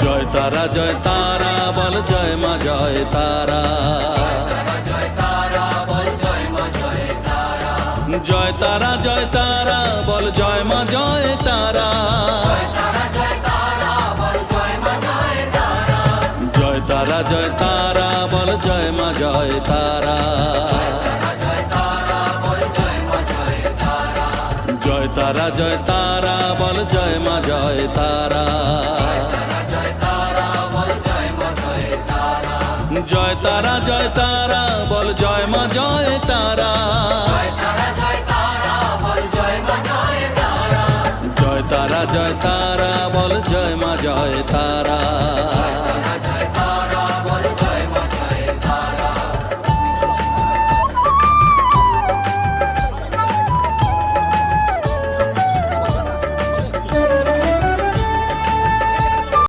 জয় তারা বল জয় মা জয় তারা। জয় তারা বল জয় মা জয় তারা। জয় তারা বল জয় মা জয় তারা। জয় তারা বল জয় মা জয় তারা। জয় তারা বল জয় মা জয় তারা। জয় তারা বল জয় মা জয় তারা।